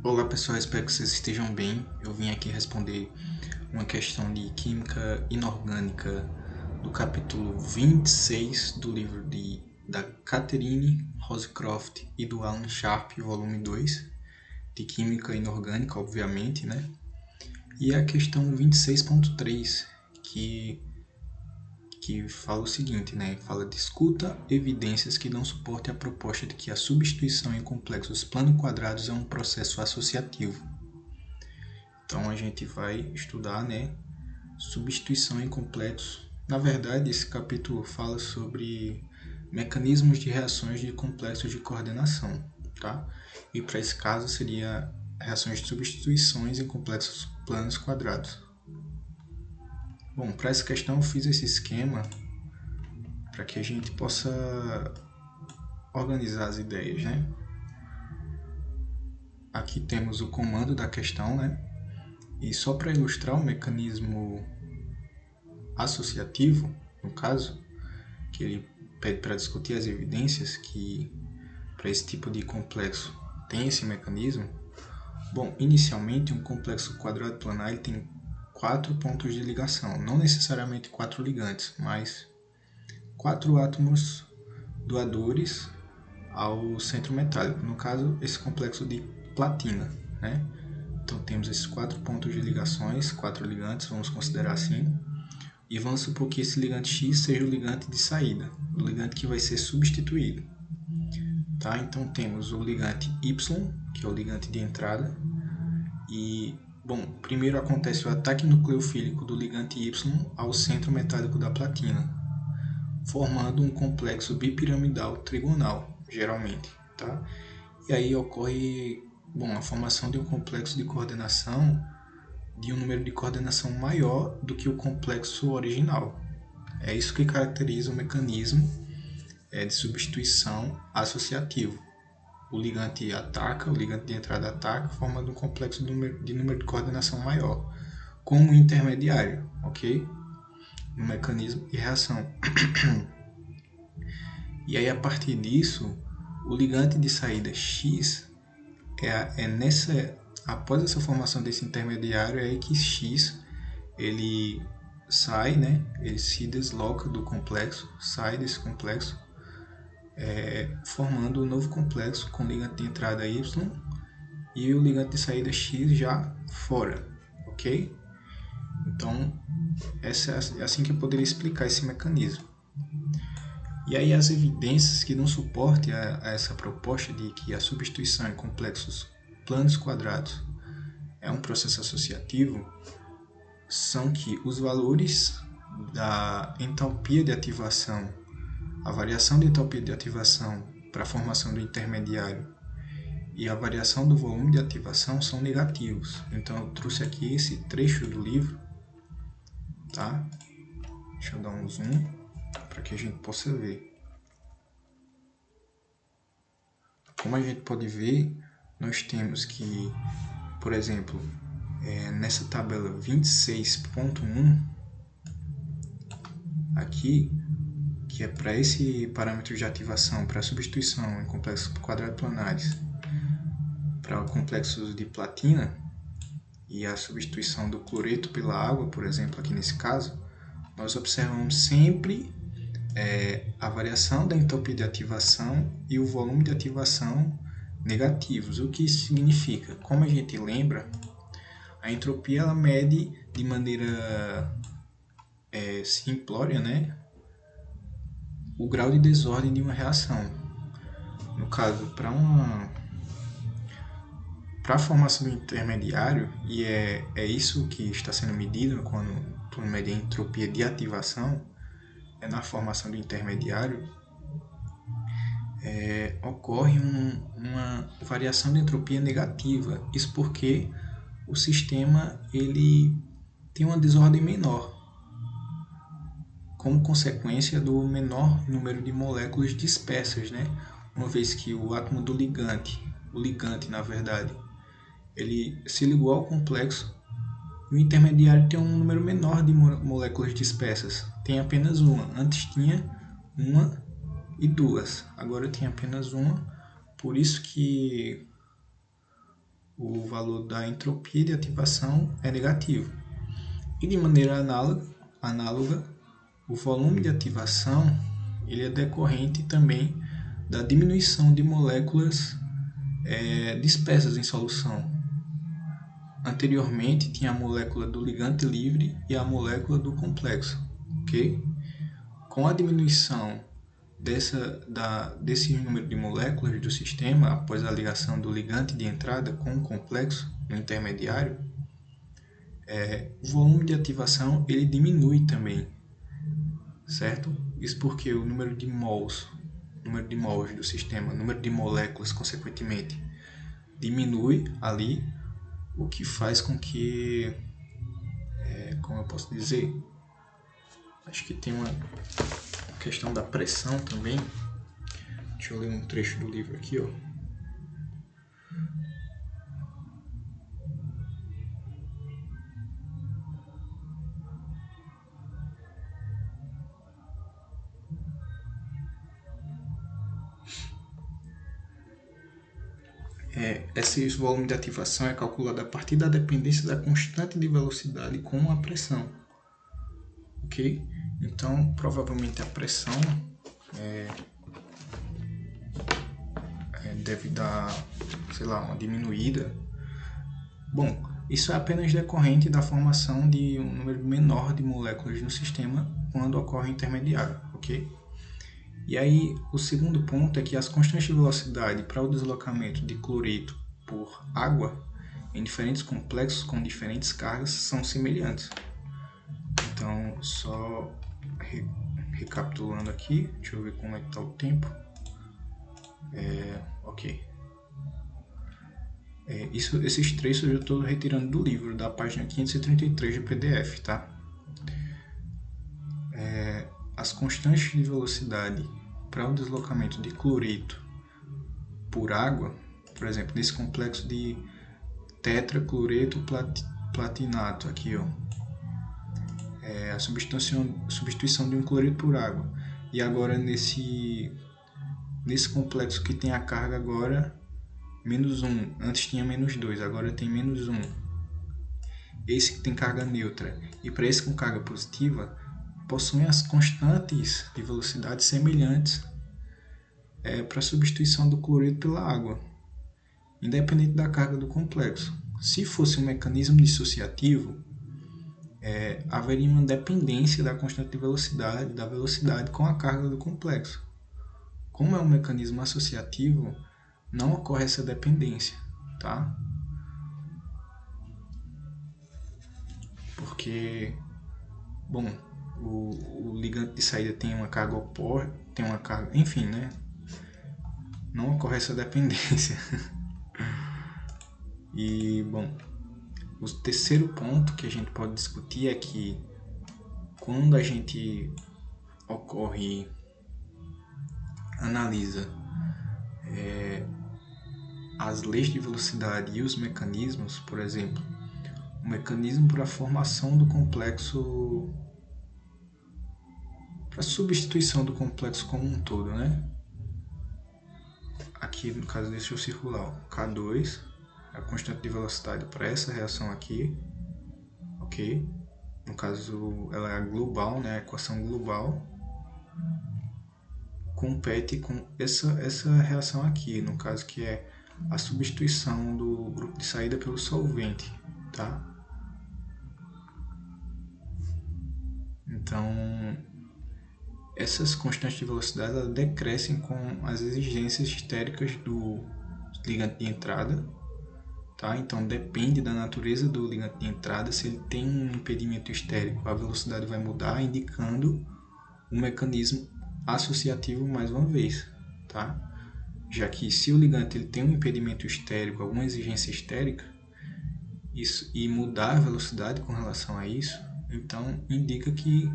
Olá pessoal, espero que vocês estejam bem. Eu vim aqui responder uma questão de Química Inorgânica do capítulo 26 do livro da Catherine Rosecroft e do Alan Sharp, volume 2, de Química Inorgânica, obviamente, né? E a questão 26.3, que fala o seguinte, né? Fala: discuta evidências que dão suporte à proposta de que a substituição em complexos plano-quadrados é um processo associativo. Então a gente vai estudar, né, substituição em complexos. Na verdade, esse capítulo fala sobre mecanismos de reações de complexos de coordenação, tá? E para esse caso seria reações de substituições em complexos planos quadrados. Bom, para essa questão eu fiz esse esquema para que a gente possa organizar as ideias, né? Aqui temos o comando da questão, né? E só para ilustrar o mecanismo associativo, no caso, que ele pede para discutir as evidências que para esse tipo de complexo tem esse mecanismo. Bom, inicialmente um complexo quadrado planar ele tem 4 pontos de ligação, não necessariamente 4 ligantes, mas 4 átomos doadores ao centro metálico, no caso esse complexo de platina, né? Então temos esses 4 pontos de ligações, 4 ligantes, vamos considerar assim. E vamos supor que esse ligante X seja o ligante de saída, o ligante que vai ser substituído. Tá? Então temos o ligante Y, que é o ligante de entrada. E, bom, primeiro acontece o ataque nucleofílico do ligante Y ao centro metálico da platina, formando um complexo bipiramidal trigonal, geralmente. Tá? E aí ocorre a formação de um complexo de coordenação de um número de coordenação maior do que o complexo original. É isso que caracteriza o mecanismo de substituição associativo. O ligante ataca, o ligante de entrada ataca, formando um complexo de número de coordenação maior, como intermediário, ok? No mecanismo de reação. E aí, a partir disso, o ligante de saída X após essa formação desse intermediário, é aí que X ele sai, né? Ele se desloca do complexo, sai desse complexo, formando um novo complexo com ligante de entrada Y e o ligante de saída X já fora, ok? Então, é assim que eu poderia explicar esse mecanismo. E aí as evidências que dão suporte a essa proposta de que a substituição em complexos planos quadrados é um processo associativo são que os valores da entalpia de ativação, a variação de entalpia de ativação para a formação do intermediário e a variação do volume de ativação são negativos. Então eu trouxe aqui esse trecho do livro, tá? Deixa eu dar um zoom para que a gente possa ver. Como a gente pode ver, nós temos que, por exemplo, nessa tabela 26.1, aqui, que é para esse parâmetro de ativação, para a substituição em complexos quadrados planares, para complexos de platina, e a substituição do cloreto pela água, por exemplo, aqui nesse caso, nós observamos sempre a variação da entropia de ativação e o volume de ativação negativos. O que isso significa? Como a gente lembra, a entropia ela mede de maneira simplória, né, o grau de desordem de uma reação. No caso, para a formação do intermediário, e é isso que está sendo medido quando tu mede a entropia de ativação, na formação do intermediário, ocorre uma variação de entropia negativa. Isso porque o sistema ele tem uma desordem menor, como consequência do menor número de moléculas dispersas, né? Uma vez que o átomo do ligante, na verdade, ele se ligou ao complexo, e o intermediário tem um número menor de moléculas dispersas. Tem apenas uma. Antes tinha uma e duas. Agora tem apenas uma. Por isso que o valor da entropia de ativação é negativo. E de maneira análoga, o volume de ativação ele é decorrente também da diminuição de moléculas dispersas em solução. Anteriormente tinha a molécula do ligante livre e a molécula do complexo, ok? Com a diminuição desse número de moléculas do sistema após a ligação do ligante de entrada com o complexo no intermediário, o volume de ativação ele diminui também, certo? Isso porque o número de mols do sistema, o número de moléculas, consequentemente, diminui ali, o que faz com que, como eu posso dizer, acho que tem uma questão da pressão também. Deixa eu ler um trecho do livro aqui, ó. Esse volume de ativação é calculado a partir da dependência da constante de velocidade com a pressão, ok? Então, provavelmente a pressão deve dar, sei lá, uma diminuída. Bom, isso é apenas decorrente da formação de um número menor de moléculas no sistema quando ocorre o intermediário, ok? E aí, o segundo ponto é que as constantes de velocidade para o deslocamento de cloreto por água em diferentes complexos com diferentes cargas são semelhantes. Então, só recapitulando aqui, deixa eu ver como é que está o tempo. Ok. Esses trechos eu estou retirando do livro, da página 533 do PDF, tá? As constantes de velocidade para o deslocamento de cloreto por água, por exemplo, nesse complexo de tetracloreto platinato aqui, ó, a substituição de um cloreto por água. E agora nesse complexo que tem a carga agora menos 1, antes tinha menos 2, agora tem menos 1. Esse que tem carga neutra e para esse com carga positiva, possuem as constantes de velocidade semelhantes para a substituição do cloreto pela água, independente da carga do complexo. Se fosse um mecanismo dissociativo, haveria uma dependência da constante de velocidade, da velocidade com a carga do complexo. Como é um mecanismo associativo, não ocorre essa dependência, tá? Porque, bom, o ligante de saída tem uma carga oposta, tem uma carga, enfim, né? Não ocorre essa dependência. E, bom, o terceiro ponto que a gente pode discutir é que quando a gente analisa as leis de velocidade e os mecanismos, por exemplo, o mecanismo para a formação do complexo, para a substituição do complexo como um todo, né? Aqui no caso desse é o circular, K2, a constante de velocidade para essa reação aqui, ok? No caso ela é global, né? A equação global compete com essa reação aqui, no caso que é a substituição do grupo de saída pelo solvente, tá? Então, essas constantes de velocidade elas decrescem com as exigências estéricas do ligante de entrada, tá? Então, depende da natureza do ligante de entrada. Se ele tem um impedimento estérico, a velocidade vai mudar, indicando um mecanismo associativo mais uma vez, tá? Já que se o ligante ele tem um impedimento estérico, alguma exigência estérica, e mudar a velocidade com relação a isso, então indica que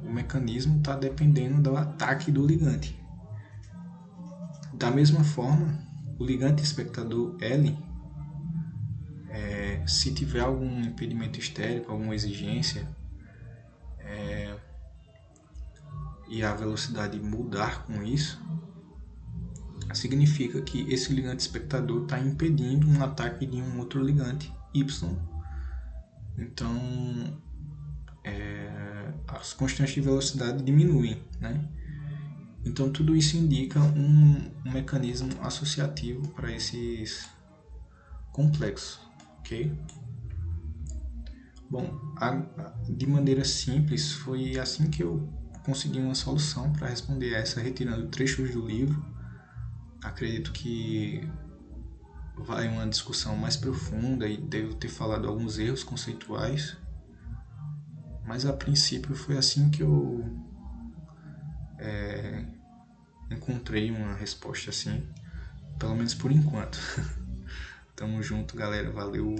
o mecanismo está dependendo do ataque do ligante. Da mesma forma, o ligante espectador L, se tiver algum impedimento estérico, alguma exigência, e a velocidade mudar com isso, significa que esse ligante espectador está impedindo um ataque de um outro ligante Y. Então, as constantes de velocidade diminuem, né? Então, tudo isso indica um mecanismo associativo para esses complexos, ok? Bom, de maneira simples, foi assim que eu consegui uma solução para responder essa, retirando trechos do livro. Acredito que vai uma discussão mais profunda e devo ter falado alguns erros conceituais, mas a princípio foi assim que eu encontrei uma resposta assim, pelo menos por enquanto. Tamo junto, galera. Valeu.